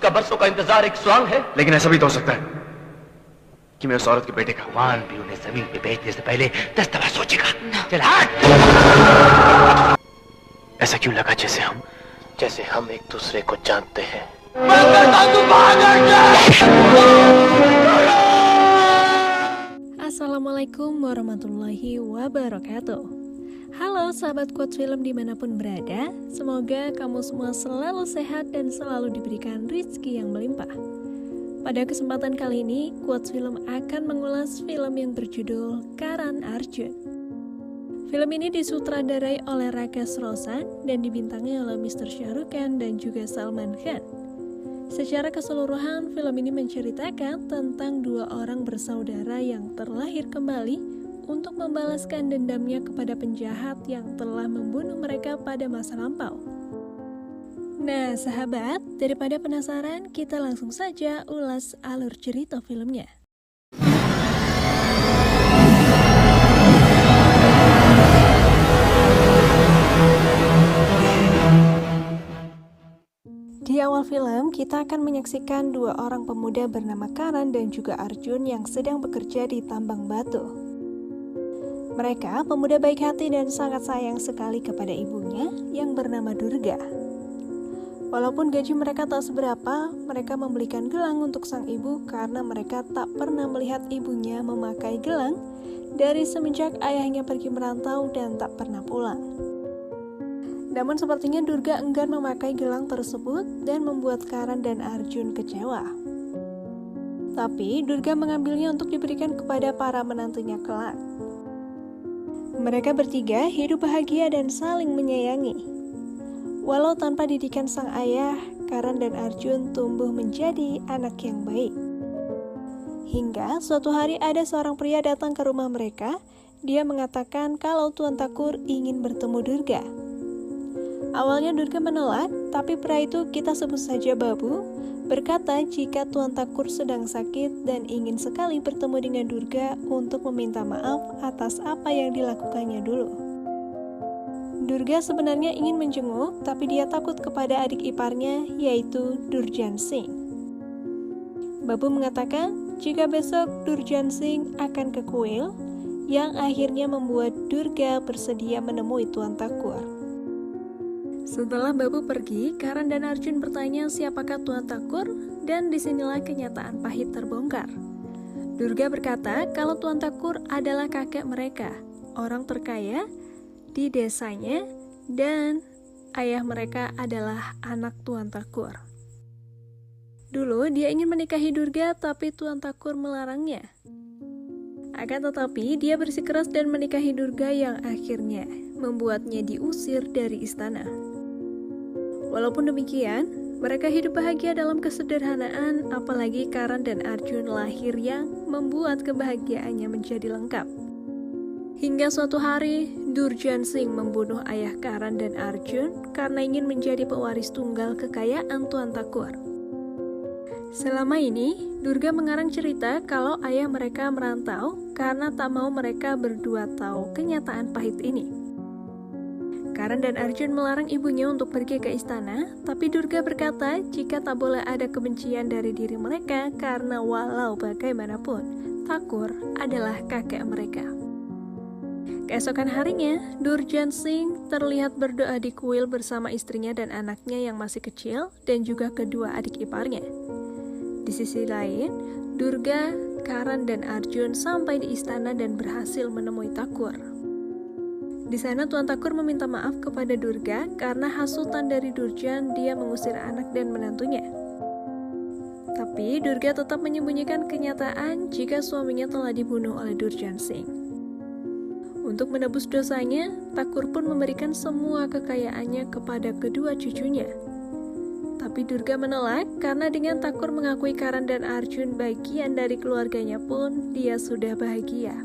जिसका बरसों का इंतजार एक स्वांग है। लेकिन ऐसा भी तो हो सकता है कि मैं उस औरत के बेटे का। भगवान भी उन्हें जमीन पे बेचने से पहले 10 दफा सोचेगा। चल हट। ऐसा क्यों लगा जैसे हम एक दूसरे को जानते हैं। Assalamualaikum warahmatullahi wabarakatuh. Halo sahabat Quotes Film dimanapun berada, semoga kamu semua selalu sehat dan selalu diberikan rezeki yang melimpah. Pada kesempatan kali ini, Quotes Film akan mengulas film yang berjudul Karan Arjun. Film ini disutradarai oleh Rakesh Roshan dan dibintangi oleh Mr. Shah Rukh Khan dan juga Salman Khan. Secara keseluruhan, film ini menceritakan tentang dua orang bersaudara yang terlahir kembali untuk membalaskan dendamnya kepada penjahat yang telah membunuh mereka pada masa lampau. Nah, sahabat, daripada penasaran, kita langsung saja ulas alur cerita filmnya. Di awal film, kita akan menyaksikan dua orang pemuda bernama Karan dan juga Arjun yang sedang bekerja di tambang batu. Mereka pemuda baik hati dan sangat sayang sekali kepada ibunya yang bernama Durga. Walaupun gaji mereka tak seberapa, mereka membelikan gelang untuk sang ibu karena mereka tak pernah melihat ibunya memakai gelang dari semenjak ayahnya pergi merantau dan tak pernah pulang. Namun sepertinya Durga enggan memakai gelang tersebut dan membuat Karan dan Arjun kecewa. Tapi Durga mengambilnya untuk diberikan kepada para menantunya kelak. Mereka bertiga hidup bahagia dan saling menyayangi. Walau tanpa didikan sang ayah, Karan dan Arjun tumbuh menjadi anak yang baik. Hingga suatu hari ada seorang pria datang ke rumah mereka. Dia mengatakan kalau Tuan Thakur ingin bertemu Durga. Awalnya Durga menolak, tapi pria itu, kita sebut saja Babu, berkata jika Tuan Thakur sedang sakit dan ingin sekali bertemu dengan Durga untuk meminta maaf atas apa yang dilakukannya dulu. Durga sebenarnya ingin menjenguk, tapi dia takut kepada adik iparnya, yaitu Durjan Singh. Babu mengatakan jika besok Durjan Singh akan ke kuil, yang akhirnya membuat Durga bersedia menemui Tuan Thakur. Setelah Babu pergi, Karan dan Arjun bertanya siapakah Tuan Thakur, dan disinilah kenyataan pahit terbongkar. Durga berkata kalau Tuan Thakur adalah kakek mereka, orang terkaya di desanya, dan ayah mereka adalah anak Tuan Thakur. Dulu dia ingin menikahi Durga, tapi Tuan Thakur melarangnya. Akan tetapi dia bersikeras dan menikahi Durga yang akhirnya membuatnya diusir dari istana. Walaupun demikian, mereka hidup bahagia dalam kesederhanaan, apalagi Karan dan Arjun lahir yang membuat kebahagiaannya menjadi lengkap. Hingga suatu hari, Durjan Singh membunuh ayah Karan dan Arjun karena ingin menjadi pewaris tunggal kekayaan Tuan Thakur. Selama ini, Durga mengarang cerita kalau ayah mereka merantau karena tak mau mereka berdua tahu kenyataan pahit ini. Karan dan Arjun melarang ibunya untuk pergi ke istana, tapi Durga berkata jika tak boleh ada kebencian dari diri mereka karena walau bagaimanapun, Thakur adalah kakek mereka. Keesokan harinya, Durjan Singh terlihat berdoa di kuil bersama istrinya dan anaknya yang masih kecil dan juga kedua adik iparnya. Di sisi lain, Durga, Karan, dan Arjun sampai di istana dan berhasil menemui Thakur. Di sana Tuan Thakur meminta maaf kepada Durga karena hasutan dari Durjan dia mengusir anak dan menantunya. Tapi Durga tetap menyembunyikan kenyataan jika suaminya telah dibunuh oleh Durjan Singh. Untuk menebus dosanya, Thakur pun memberikan semua kekayaannya kepada kedua cucunya. Tapi Durga menolak karena dengan Thakur mengakui Karan dan Arjun bagian dari keluarganya pun dia sudah bahagia.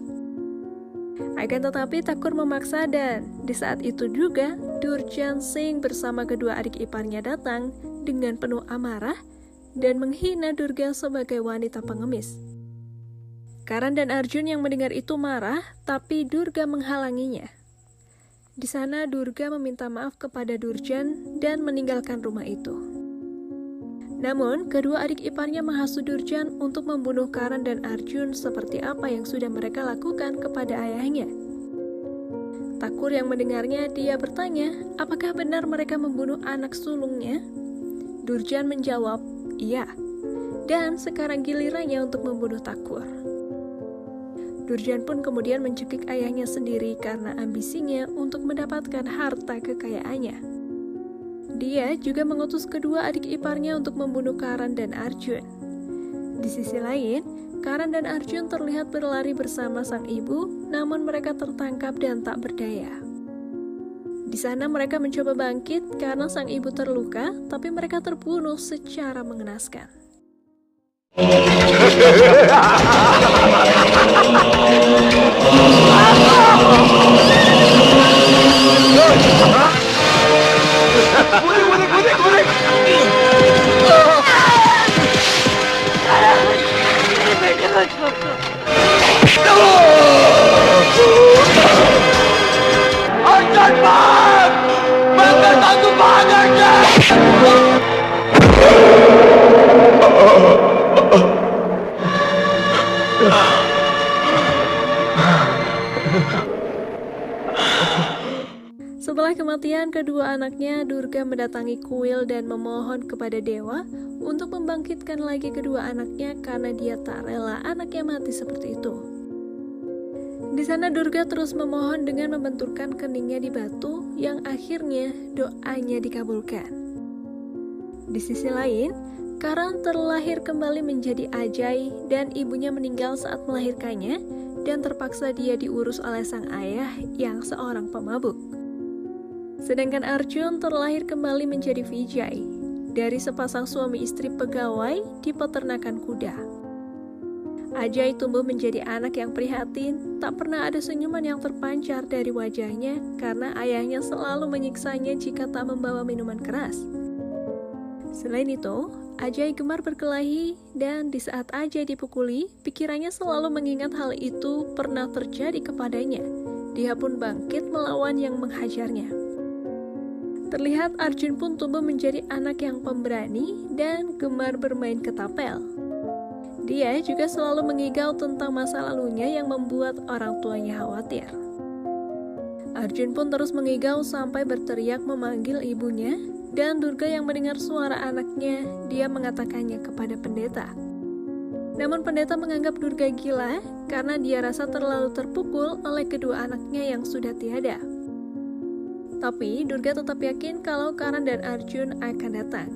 Akan tetapi Thakur memaksa dan di saat itu juga Durjan Singh bersama kedua adik iparnya datang dengan penuh amarah dan menghina Durga sebagai wanita pengemis. Karan dan Arjun yang mendengar itu marah, tapi Durga menghalanginya. Di sana Durga meminta maaf kepada Durjan dan meninggalkan rumah itu. Namun, kedua adik iparnya menghasut Durjan untuk membunuh Karan dan Arjun seperti apa yang sudah mereka lakukan kepada ayahnya. Thakur yang mendengarnya, dia bertanya, apakah benar mereka membunuh anak sulungnya? Durjan menjawab, iya. Dan sekarang gilirannya untuk membunuh Thakur. Durjan pun kemudian mencekik ayahnya sendiri karena ambisinya untuk mendapatkan harta kekayaannya. Dia juga mengutus kedua adik iparnya untuk membunuh Karan dan Arjun. Di sisi lain, Karan dan Arjun terlihat berlari bersama sang ibu, namun mereka tertangkap dan tak berdaya. Di sana mereka mencoba bangkit karena sang ibu terluka, tapi mereka terbunuh secara mengenaskan. Setelah kematian kedua anaknya, Durga mendatangi kuil dan memohon kepada dewa untuk membangkitkan lagi kedua anaknya karena dia tak rela anaknya mati seperti itu. Di sana Durga terus memohon dengan membenturkan keningnya di batu yang akhirnya doanya dikabulkan. Di sisi lain, Karan terlahir kembali menjadi Ajay dan ibunya meninggal saat melahirkannya dan terpaksa dia diurus oleh sang ayah yang seorang pemabuk. Sedangkan Arjun terlahir kembali menjadi Vijay dari sepasang suami istri pegawai di peternakan kuda. Ajay tumbuh menjadi anak yang prihatin, tak pernah ada senyuman yang terpancar dari wajahnya karena ayahnya selalu menyiksanya jika tak membawa minuman keras. Selain itu, Ajay gemar berkelahi dan di saat Ajay dipukuli, pikirannya selalu mengingat hal itu pernah terjadi kepadanya. Dia pun bangkit melawan yang menghajarnya. Terlihat Arjun pun tumbuh menjadi anak yang pemberani dan gemar bermain ketapel. Dia juga selalu mengigau tentang masa lalunya yang membuat orang tuanya khawatir. Arjun pun terus mengigau sampai berteriak memanggil ibunya, dan Durga yang mendengar suara anaknya, dia mengatakannya kepada pendeta. Namun pendeta menganggap Durga gila karena dia rasa terlalu terpukul oleh kedua anaknya yang sudah tiada. Tapi Durga tetap yakin kalau Karan dan Arjun akan datang.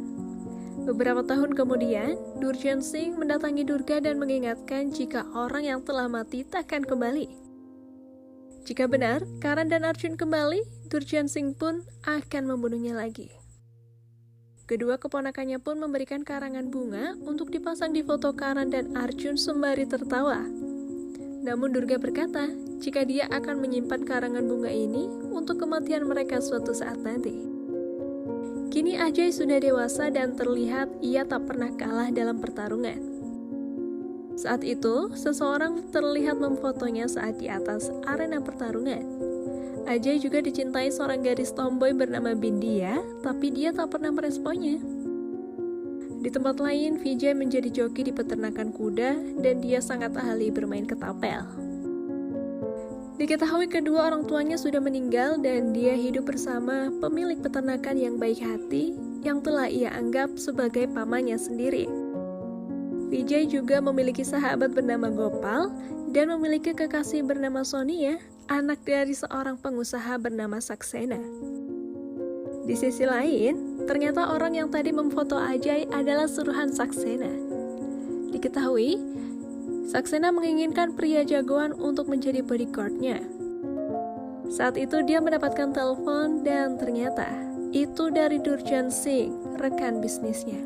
Beberapa tahun kemudian, Durjan Singh mendatangi Durga dan mengingatkan jika orang yang telah mati takkan kembali. Jika benar, Karan dan Arjun kembali, Durjan Singh pun akan membunuhnya lagi. Kedua keponakannya pun memberikan karangan bunga untuk dipasang di foto Karan dan Arjun sembari tertawa. Namun Durga berkata, jika dia akan menyimpan karangan bunga ini untuk kematian mereka suatu saat nanti. Kini Ajay sudah dewasa dan terlihat ia tak pernah kalah dalam pertarungan. Saat itu, seseorang terlihat memfotonya saat di atas arena pertarungan. Ajay juga dicintai seorang gadis tomboy bernama Bindia, tapi dia tak pernah meresponnya. Di tempat lain, Vijay menjadi joki di peternakan kuda dan dia sangat ahli bermain ketapel. Diketahui kedua orang tuanya sudah meninggal dan dia hidup bersama pemilik peternakan yang baik hati yang telah ia anggap sebagai pamannya sendiri. Vijay juga memiliki sahabat bernama Gopal dan memiliki kekasih bernama Sonia, anak dari seorang pengusaha bernama Saksena. Di sisi lain, ternyata orang yang tadi memfoto Ajay adalah suruhan Saksena. Diketahui, Saksena menginginkan pria jagoan untuk menjadi bodyguard-nya. Saat itu dia mendapatkan telepon dan ternyata itu dari Durjan Singh, rekan bisnisnya.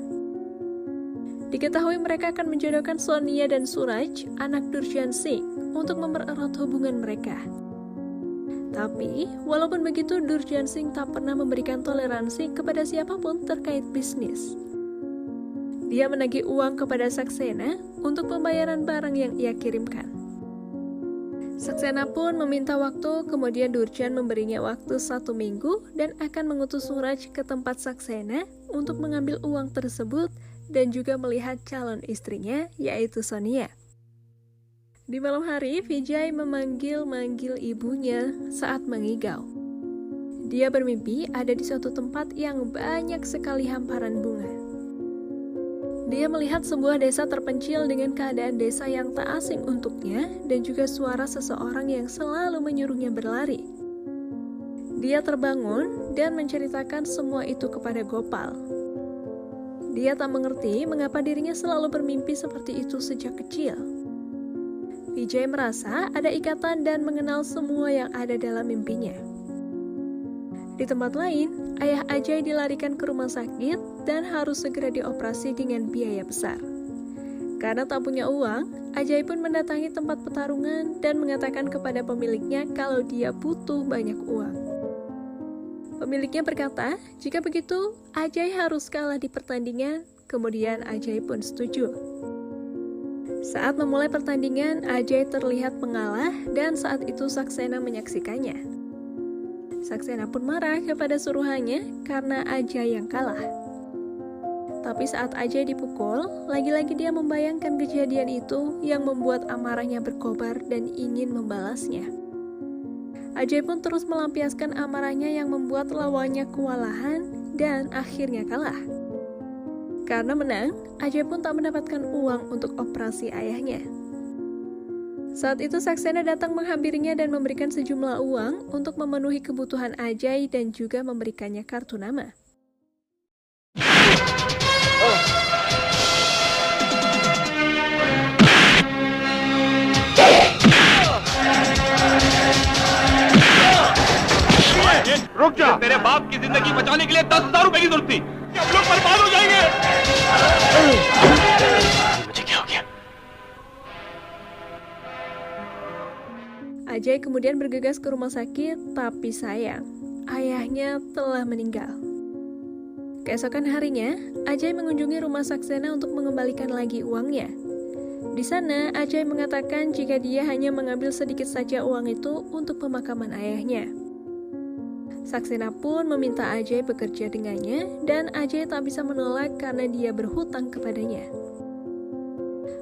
Diketahui mereka akan menjodohkan Sonia dan Suraj, anak Durjan Singh, untuk mempererat hubungan mereka. Tapi, walaupun begitu, Durjan Singh tak pernah memberikan toleransi kepada siapapun terkait bisnis. Dia menagih uang kepada Saksena untuk pembayaran barang yang ia kirimkan. Saksena pun meminta waktu, kemudian Durjan memberinya waktu 1 minggu dan akan mengutus Suraj ke tempat Saksena untuk mengambil uang tersebut dan juga melihat calon istrinya, yaitu Sonia. Di malam hari, Vijay memanggil-manggil ibunya saat mengigau. Dia bermimpi ada di suatu tempat yang banyak sekali hamparan bunga. Dia melihat sebuah desa terpencil dengan keadaan desa yang tak asing untuknya dan juga suara seseorang yang selalu menyuruhnya berlari. Dia terbangun dan menceritakan semua itu kepada Gopal. Dia tak mengerti mengapa dirinya selalu bermimpi seperti itu sejak kecil. Vijay merasa ada ikatan dan mengenal semua yang ada dalam mimpinya. Di tempat lain, ayah Ajay dilarikan ke rumah sakit dan harus segera dioperasi dengan biaya besar. Karena tak punya uang, Ajay pun mendatangi tempat pertarungan dan mengatakan kepada pemiliknya kalau dia butuh banyak uang. Pemiliknya berkata, jika begitu, Ajay harus kalah di pertandingan, kemudian Ajay pun setuju. Saat memulai pertandingan, Ajay terlihat mengalah dan saat itu Saksena menyaksikannya. Saksena pun marah kepada suruhannya karena Ajay yang kalah. Tapi saat Ajay dipukul, lagi-lagi dia membayangkan kejadian itu yang membuat amarahnya berkobar dan ingin membalasnya. Ajay pun terus melampiaskan amarahnya yang membuat lawannya kewalahan dan akhirnya kalah. Karena menang, Ajay pun tak mendapatkan uang untuk operasi ayahnya. Saat itu Saksena datang menghampirinya dan memberikan sejumlah uang untuk memenuhi kebutuhan Ajay dan juga memberikannya kartu nama. रुक जा। तेरे बाप की जिंदगी बचाने के लिए 10,000 रुपए की जरूरत थी। हम लोग बर्बाद हो जाएंगे। मुझे क्या हो गया? Ajay kemudian bergegas ke rumah sakit, tapi sayang, ayahnya telah meninggal. Keesokan harinya, Ajay mengunjungi rumah Saksena untuk mengembalikan lagi uangnya. Di sana, Ajay mengatakan jika dia hanya mengambil sedikit saja uang itu untuk pemakaman ayahnya. Saksena pun meminta Ajay bekerja dengannya dan Ajay tak bisa menolak karena dia berhutang kepadanya.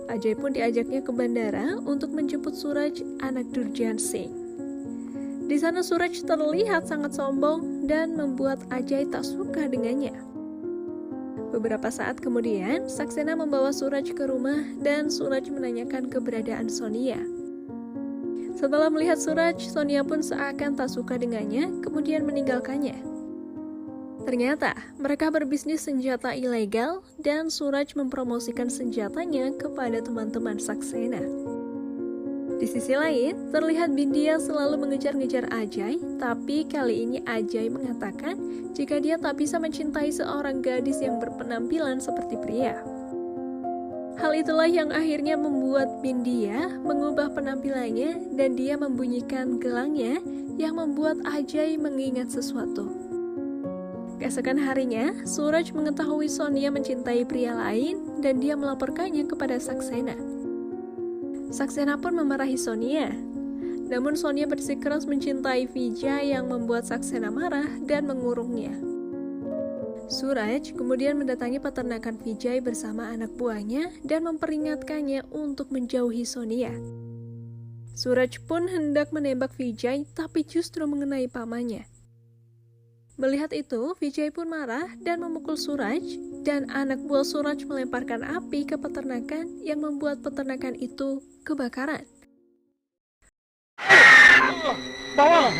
Ajay pun diajaknya ke bandara untuk menjemput Suraj, anak Durjan Singh. Di sana Suraj terlihat sangat sombong dan membuat Ajay tak suka dengannya. Beberapa saat kemudian, Saksena membawa Suraj ke rumah dan Suraj menanyakan keberadaan Sonia. Setelah melihat Suraj, Sonia pun seakan tak suka dengannya, kemudian meninggalkannya. Ternyata, mereka berbisnis senjata ilegal dan Suraj mempromosikan senjatanya kepada teman-teman Saksena. Di sisi lain, terlihat Bindia selalu mengejar-ngejar Ajay, tapi kali ini Ajay mengatakan jika dia tak bisa mencintai seorang gadis yang berpenampilan seperti pria. Hal itulah yang akhirnya membuat Bindia mengubah penampilannya dan dia membunyikan gelangnya yang membuat Ajay mengingat sesuatu. Keesokan harinya, Suraj mengetahui Sonia mencintai pria lain dan dia melaporkannya kepada Saksena. Saksena pun memarahi Sonia. Namun Sonia bersikeras mencintai Vijay yang membuat Saksena marah dan mengurungnya. Suraj kemudian mendatangi peternakan Vijay bersama anak buahnya dan memperingatkannya untuk menjauhi Sonia. Suraj pun hendak menembak Vijay tapi justru mengenai pamannya. Melihat itu, Vijay pun marah dan memukul Suraj dan anak buah Suraj melemparkan api ke peternakan yang membuat peternakan itu kebakaran. Bawa!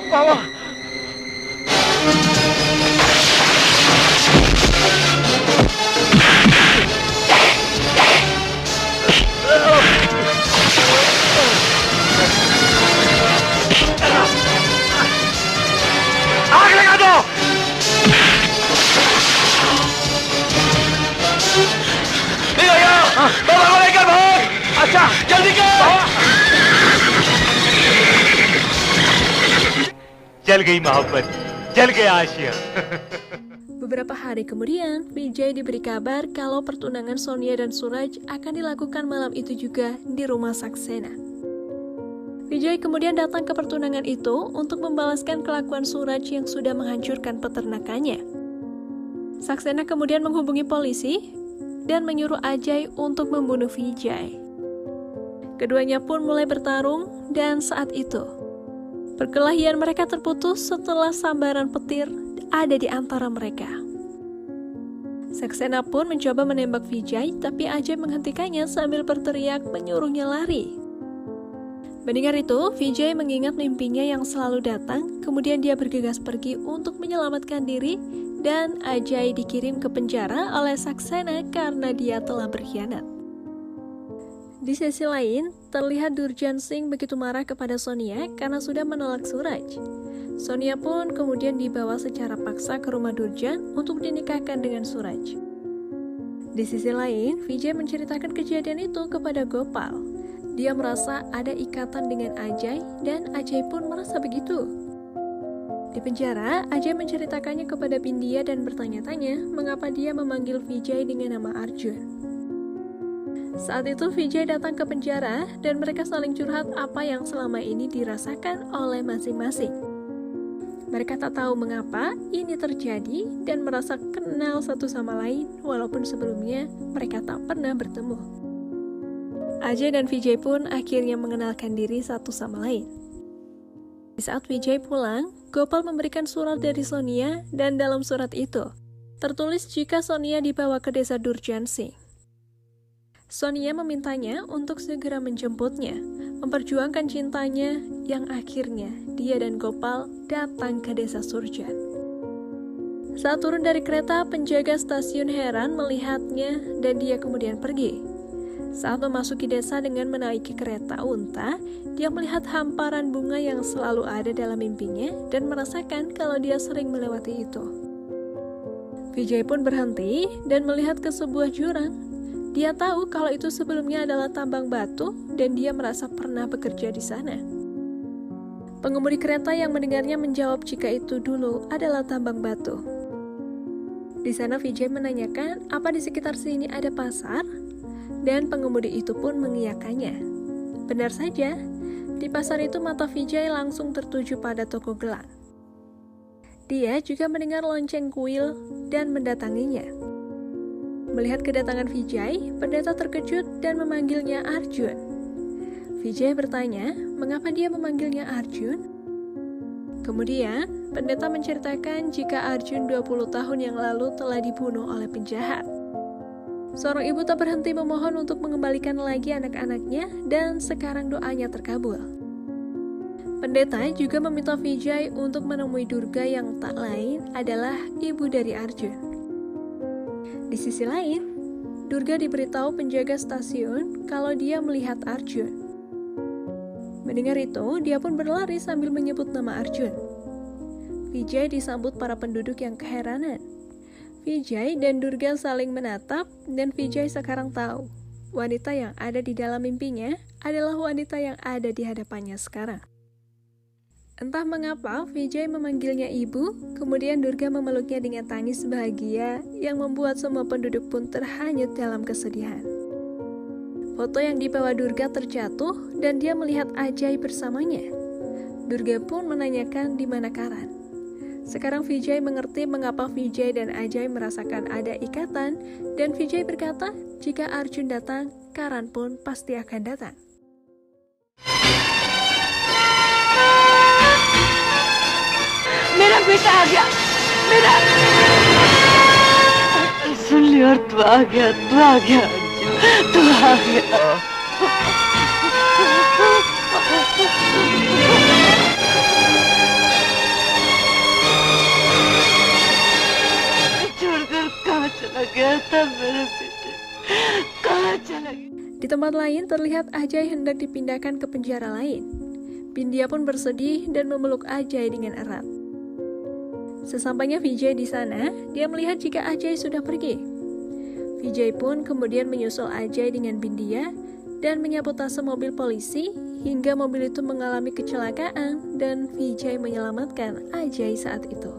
Bawa! आग लगा दो! नहीं भैया, बाबा को लेकर भाग! अच्छा, जल्दी कर! जल गई मोहब्बत, जल गया Asia. Beberapa hari kemudian, Vijay diberi kabar kalau pertunangan Sonia dan Suraj akan dilakukan malam itu juga di rumah Saksena. Vijay kemudian datang ke pertunangan itu untuk membalaskan kelakuan Suraj yang sudah menghancurkan peternakannya. Saksena kemudian menghubungi polisi dan menyuruh Ajay untuk membunuh Vijay. Keduanya pun mulai bertarung dan saat itu perkelahian mereka terputus setelah sambaran petir ada di antara mereka. Saksena pun mencoba menembak Vijay, tapi Ajay menghentikannya sambil berteriak menyuruhnya lari. Mendengar itu, Vijay mengingat mimpinya yang selalu datang, kemudian dia bergegas pergi untuk menyelamatkan diri dan Ajay dikirim ke penjara oleh Saksena karena dia telah berkhianat. Di sisi lain, terlihat Durjan Singh begitu marah kepada Sonia karena sudah menolak Suraj. Sonia pun kemudian dibawa secara paksa ke rumah Durjan untuk dinikahkan dengan Suraj. Di sisi lain, Vijay menceritakan kejadian itu kepada Gopal. Dia merasa ada ikatan dengan Ajay dan Ajay pun merasa begitu. Di penjara, Ajay menceritakannya kepada Bindia dan bertanya-tanya mengapa dia memanggil Vijay dengan nama Arjun. Saat itu Vijay datang ke penjara dan mereka saling curhat apa yang selama ini dirasakan oleh masing-masing. Mereka tak tahu mengapa ini terjadi dan merasa kenal satu sama lain walaupun sebelumnya mereka tak pernah bertemu. Ajay dan Vijay pun akhirnya mengenalkan diri satu sama lain. Di saat Vijay pulang, Gopal memberikan surat dari Sonia dan dalam surat itu tertulis jika Sonia dibawa ke desa Durjan Singh. Sonia memintanya untuk segera menjemputnya, memperjuangkan cintanya yang akhirnya dia dan Gopal datang ke desa Surjan. Saat turun dari kereta, penjaga stasiun heran melihatnya dan dia kemudian pergi. Saat memasuki desa dengan menaiki kereta unta, dia melihat hamparan bunga yang selalu ada dalam mimpinya dan merasakan kalau dia sering melewati itu. Vijay pun berhenti dan melihat ke sebuah jurang. Dia tahu kalau itu sebelumnya adalah tambang batu dan dia merasa pernah bekerja di sana. Pengemudi kereta yang mendengarnya menjawab jika itu dulu adalah tambang batu. Di sana Vijay menanyakan apa di sekitar sini ada pasar, dan pengemudi itu pun mengiyakannya. Benar saja, di pasar itu mata Vijay langsung tertuju pada toko gelang. Dia juga mendengar lonceng kuil dan mendatanginya. Melihat kedatangan Vijay, pendeta terkejut dan memanggilnya Arjun. Vijay bertanya, mengapa dia memanggilnya Arjun? Kemudian, pendeta menceritakan jika Arjun 20 tahun yang lalu telah dibunuh oleh penjahat. Seorang ibu tak berhenti memohon untuk mengembalikan lagi anak-anaknya dan sekarang doanya terkabul. Pendeta juga meminta Vijay untuk menemui Durga yang tak lain adalah ibu dari Arjun. Di sisi lain, Durga diberitahu penjaga stasiun kalau dia melihat Arjun. Mendengar itu, dia pun berlari sambil menyebut nama Arjun. Vijay disambut para penduduk yang keheranan. Vijay dan Durga saling menatap dan Vijay sekarang tahu wanita yang ada di dalam mimpinya adalah wanita yang ada di hadapannya sekarang. Entah mengapa Vijay memanggilnya ibu, kemudian Durga memeluknya dengan tangis bahagia yang membuat semua penduduk pun terhanyut dalam kesedihan. Foto yang dibawa Durga terjatuh dan dia melihat Ajay bersamanya. Durga pun menanyakan di mana Karan. Sekarang Vijay mengerti mengapa Vijay dan Ajay merasakan ada ikatan dan Vijay berkata, jika Arjun datang, Karan pun pasti akan datang. मेरा बेटा आ गया, मेरा सुन लिया और तू आ गया अर्जुन, तू आ गया। छोड़कर कहाँ चला गया था मेरा बेटा, कहाँ चला गया? Di tempat lain terlihat Ajay hendak dipindahkan ke penjara lain. Bindia pun bersedih dan memeluk Ajay dengan erat. Sesampainya Vijay di sana, dia melihat jika Ajay sudah pergi. Vijay pun kemudian menyusul Ajay dengan Bindia dan menyabotase mobil polisi hingga mobil itu mengalami kecelakaan dan Vijay menyelamatkan Ajay saat itu.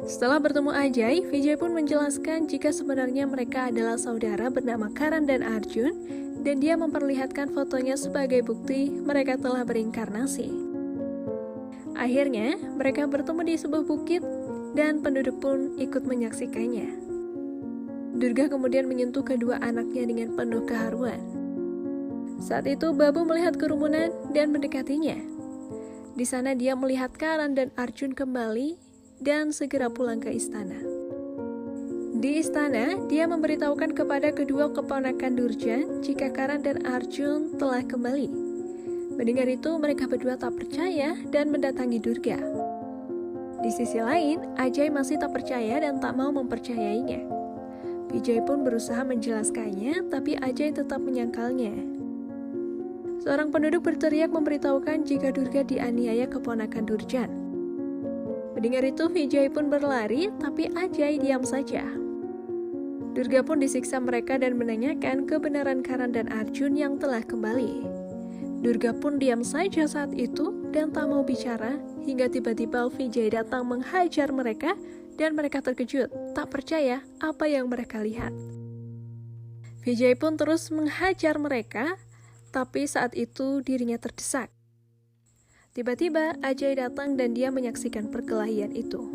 Setelah bertemu Ajay, Vijay pun menjelaskan jika sebenarnya mereka adalah saudara bernama Karan dan Arjun dan dia memperlihatkan fotonya sebagai bukti mereka telah berinkarnasi. Akhirnya, mereka bertemu di sebuah bukit dan penduduk pun ikut menyaksikannya. Durga kemudian menyentuh kedua anaknya dengan penuh keharuan. Saat itu Babu melihat kerumunan dan mendekatinya. Di sana dia melihat Karan dan Arjun kembali dan segera pulang ke istana. Di istana, dia memberitahukan kepada kedua keponakan Durjan jika Karan dan Arjun telah kembali. Mendengar itu, mereka berdua tak percaya dan mendatangi Durga. Di sisi lain, Ajay masih tak percaya dan tak mau mempercayainya. Vijay pun berusaha menjelaskannya, tapi Ajay tetap menyangkalnya. Seorang penduduk berteriak memberitahukan jika Durga dianiaya keponakan Durjan. Mendengar itu, Vijay pun berlari, tapi Ajay diam saja. Durga pun disiksa mereka dan menanyakan kebenaran Karan dan Arjun yang telah kembali. Durga pun diam saja saat itu dan tak mau bicara hingga tiba-tiba Vijay datang menghajar mereka dan mereka terkejut, tak percaya apa yang mereka lihat. Vijay pun terus menghajar mereka, tapi saat itu dirinya terdesak. Tiba-tiba Ajay datang dan dia menyaksikan perkelahian itu.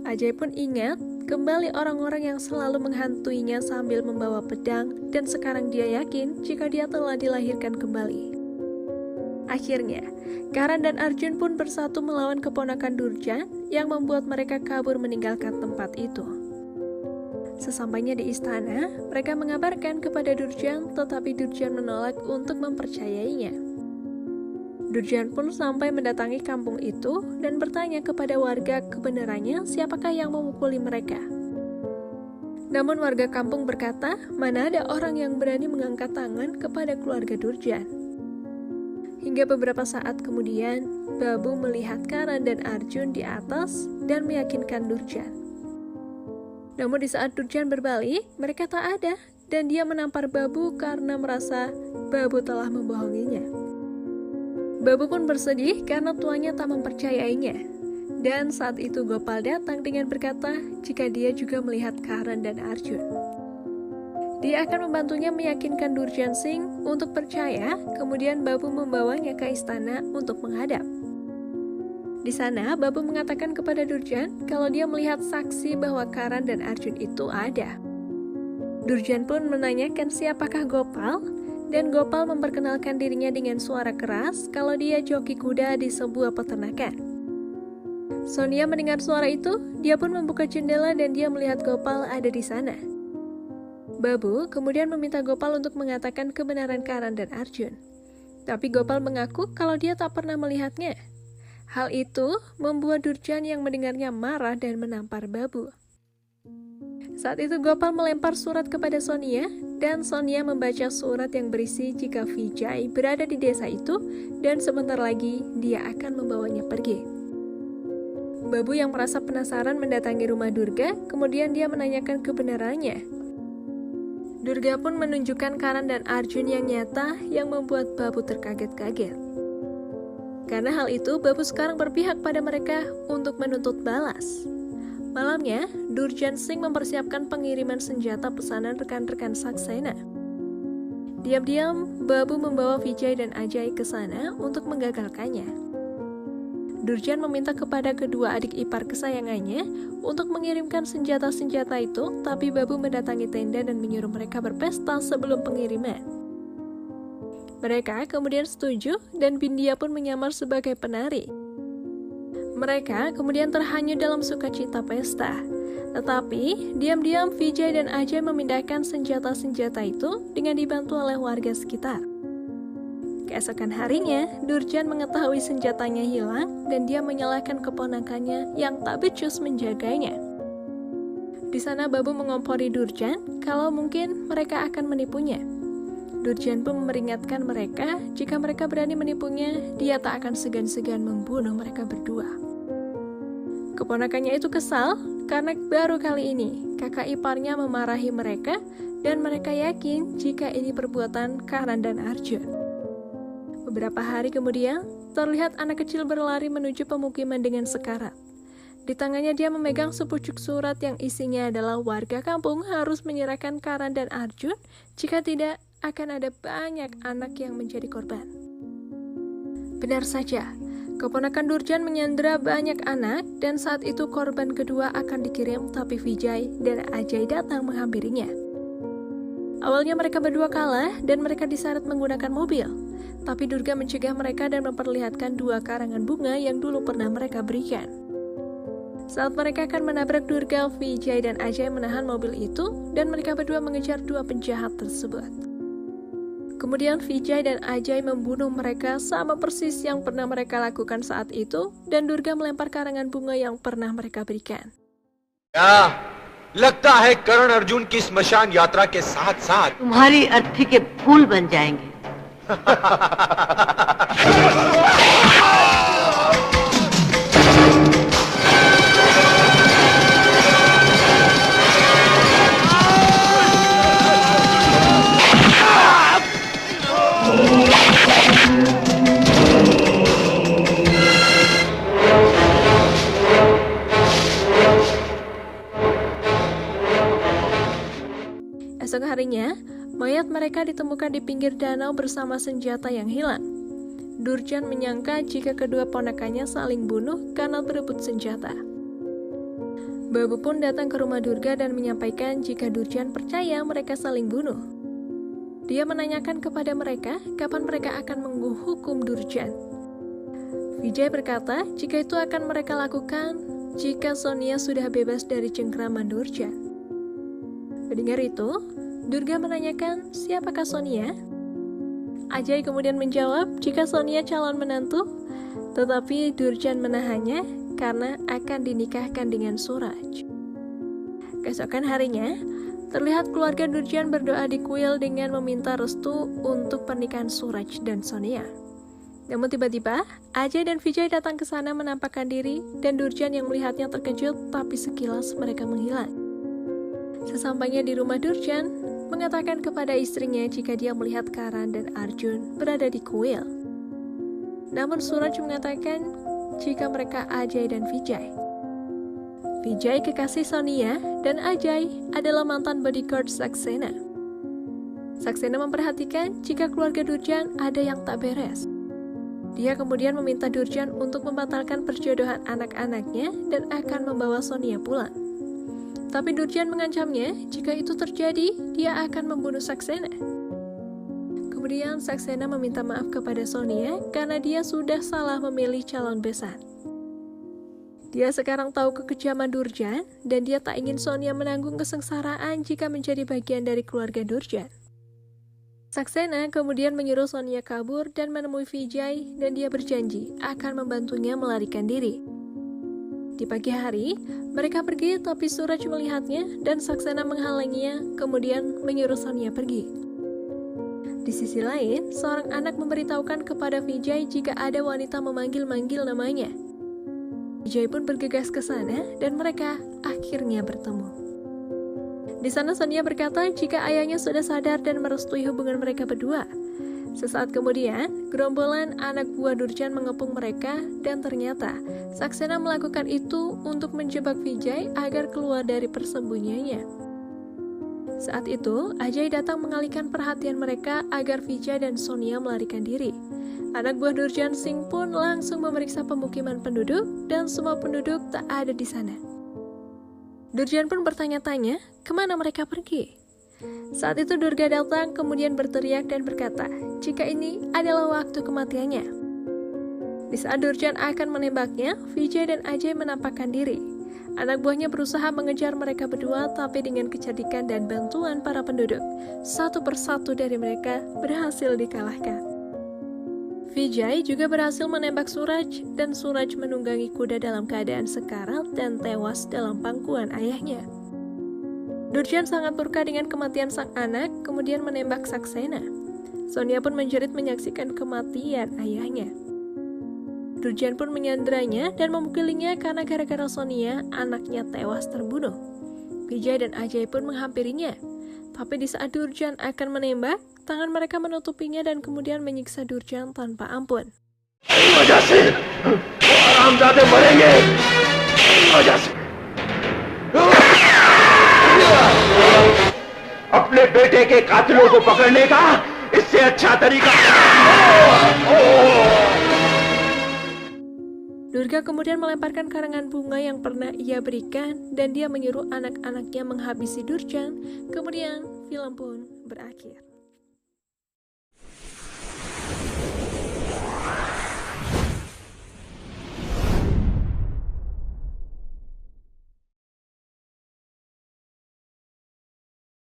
Ajay pun ingat kembali orang-orang yang selalu menghantuinya sambil membawa pedang dan sekarang dia yakin jika dia telah dilahirkan kembali. Akhirnya, Karan dan Arjun pun bersatu melawan keponakan Durjan yang membuat mereka kabur meninggalkan tempat itu. Sesampainya di istana, mereka mengabarkan kepada Durjan tetapi Durjan menolak untuk mempercayainya. Durjan pun sampai mendatangi kampung itu dan bertanya kepada warga kebenarannya siapakah yang memukuli mereka. Namun warga kampung berkata, mana ada orang yang berani mengangkat tangan kepada keluarga Durjan. Hingga beberapa saat kemudian, Babu melihat Karan dan Arjun di atas dan meyakinkan Durjan. Namun di saat Durjan berbalik, mereka tak ada dan dia menampar Babu karena merasa Babu telah membohonginya. Babu pun bersedih karena tuannya tak mempercayainya. Dan saat itu Gopal datang dengan berkata jika dia juga melihat Karan dan Arjun. Dia akan membantunya meyakinkan Durjan Singh untuk percaya, kemudian Babu membawanya ke istana untuk menghadap. Di sana, Babu mengatakan kepada Durjan kalau dia melihat saksi bahwa Karan dan Arjun itu ada. Durjan pun menanyakan siapakah Gopal, dan Gopal memperkenalkan dirinya dengan suara keras kalau dia joki kuda di sebuah peternakan. Sonia mendengar suara itu, dia pun membuka jendela dan dia melihat Gopal ada di sana. Babu kemudian meminta Gopal untuk mengatakan kebenaran Karan dan Arjun. Tapi Gopal mengaku kalau dia tak pernah melihatnya. Hal itu membuat Durjan yang mendengarnya marah dan menampar Babu. Saat itu Gopal melempar surat kepada Sonia dan Sonia membaca surat yang berisi jika Vijay berada di desa itu dan sebentar lagi dia akan membawanya pergi. Babu yang merasa penasaran mendatangi rumah Durga, kemudian dia menanyakan kebenarannya. Durga pun menunjukkan Karan dan Arjun yang nyata yang membuat Babu terkaget-kaget. Karena hal itu, Babu sekarang berpihak pada mereka untuk menuntut balas. Malamnya, Durjan Singh mempersiapkan pengiriman senjata pesanan rekan-rekan Saksena. Diam-diam, Babu membawa Vijay dan Ajay ke sana untuk menggagalkannya. Durjan meminta kepada kedua adik ipar kesayangannya untuk mengirimkan senjata-senjata itu, tapi Babu mendatangi tenda dan menyuruh mereka berpesta sebelum pengiriman. Mereka kemudian setuju dan Bindia pun menyamar sebagai penari. Mereka kemudian terhanyut dalam sukacita pesta. Tetapi, diam-diam Vijay dan Ajay memindahkan senjata-senjata itu dengan dibantu oleh warga sekitar. Keesokan harinya, Durjan mengetahui senjatanya hilang dan dia menyalahkan keponakannya yang tak becus menjaganya. Di sana Babu mengompori Durjan kalau mungkin mereka akan menipunya. Durjan pun memperingatkan mereka jika mereka berani menipunya, dia tak akan segan-segan membunuh mereka berdua. Keponakannya itu kesal karena baru kali ini kakak iparnya memarahi mereka dan mereka yakin jika ini perbuatan Karan dan Arjun. Beberapa hari kemudian, terlihat anak kecil berlari menuju pemukiman dengan sekarat. Di tangannya dia memegang sepucuk surat yang isinya adalah warga kampung harus menyerahkan Karan dan Arjun, jika tidak akan ada banyak anak yang menjadi korban. Benar saja, Keponakan Durjan menyandera banyak anak dan saat itu korban kedua akan dikirim, tapi Vijay dan Ajay datang menghampirinya. Awalnya mereka berdua kalah dan mereka diseret menggunakan mobil, tapi Durga mencegah mereka dan memperlihatkan 2 karangan bunga yang dulu pernah mereka berikan. Saat mereka akan menabrak Durga, Vijay dan Ajay menahan mobil itu dan mereka berdua mengejar 2 penjahat tersebut. Kemudian Vijay dan Ajay membunuh mereka sama persis yang pernah mereka lakukan saat itu dan Durga melempar karangan bunga yang pernah mereka berikan. Ya, लगता है करण अर्जुन की स्मशान यात्रा के साथ-साथ तुम्हारी अर्थी के फूल बन जाएंगे। Esok harinya, mayat mereka ditemukan di pinggir danau bersama senjata yang hilang. Durjan menyangka jika kedua ponakannya saling bunuh karena berebut senjata. Babu pun datang ke rumah Durga dan menyampaikan jika Durjan percaya mereka saling bunuh. Dia menanyakan kepada mereka kapan mereka akan menghukum Durjan. Vijay berkata jika itu akan mereka lakukan jika Sonia sudah bebas dari cengkraman Durjan. Mendengar itu, Durga menanyakan siapakah Sonia? Ajay kemudian menjawab jika Sonia calon menantu, tetapi Durjan menahannya karena akan dinikahkan dengan Suraj. Keesokan harinya, terlihat keluarga Durjan berdoa di kuil dengan meminta restu untuk pernikahan Suraj dan Sonia. Namun tiba-tiba, Ajay dan Vijay datang ke sana menampakkan diri dan Durjan yang melihatnya terkejut tapi sekilas mereka menghilang. Sesampainya di rumah, Durjan mengatakan kepada istrinya jika dia melihat Karan dan Arjun berada di kuil. Namun Suraj mengatakan jika mereka Ajay dan Vijay. Vijay kekasih Sonia dan Ajay adalah mantan bodyguard Saxena. Saxena memperhatikan jika keluarga Durjan ada yang tak beres. Dia kemudian meminta Durjan untuk membatalkan perjodohan anak-anaknya dan akan membawa Sonia pulang. Tapi Durjan mengancamnya jika itu terjadi, dia akan membunuh Saxena. Kemudian Saxena meminta maaf kepada Sonia karena dia sudah salah memilih calon besan. Dia sekarang tahu kekejaman Durjan dan dia tak ingin Sonia menanggung kesengsaraan jika menjadi bagian dari keluarga Durjan. Saxena kemudian menyuruh Sonia kabur dan menemui Vijay dan dia berjanji akan membantunya melarikan diri. Di pagi hari, mereka pergi tapi Suraj melihatnya dan Saxena menghalanginya, kemudian menyuruh Sonia pergi. Di sisi lain, seorang anak memberitahukan kepada Vijay jika ada wanita memanggil-manggil namanya. Vijay pun bergegas ke sana dan mereka akhirnya bertemu. Di sana Sonia berkata jika ayahnya sudah sadar dan merestui hubungan mereka berdua. Sesaat kemudian, gerombolan anak buah Durjan mengepung mereka dan ternyata Saxena melakukan itu untuk menjebak Vijay agar keluar dari persembunyiannya. Saat itu, Ajay datang mengalihkan perhatian mereka agar Vijay dan Sonia melarikan diri. Anak buah Durjan Singh pun langsung memeriksa pemukiman penduduk dan semua penduduk tak ada di sana. Durjan pun bertanya-tanya kemana mereka pergi. Saat itu Durga datang kemudian berteriak dan berkata jika ini adalah waktu kematiannya. Di saat Durjan akan menembaknya, Vijay dan Ajay menampakkan diri. Anak buahnya berusaha mengejar mereka berdua tapi dengan kecerdikan dan bantuan para penduduk, satu persatu dari mereka berhasil dikalahkan. Vijay juga berhasil menembak Suraj dan Suraj menunggangi kuda dalam keadaan sekarat dan tewas dalam pangkuan ayahnya. Durjan sangat murka dengan kematian sang anak, kemudian menembak Saxena. Sonia pun menjerit menyaksikan kematian ayahnya. Durjan pun menyanderanya dan memukulinya karena gara-gara Sonia, anaknya tewas terbunuh. Vijay dan Ajay pun menghampirinya. Tapi di saat Durjan akan menembak, tangan mereka menutupinya dan kemudian menyiksa Durjan tanpa ampun. अपने बेटे के कातिलों को पकड़ने का इससे अच्छा तरीका Durga kemudian melemparkan karangan bunga yang pernah ia berikan dan dia menyuruh anak-anaknya menghabisi Durjan. Kemudian film pun berakhir.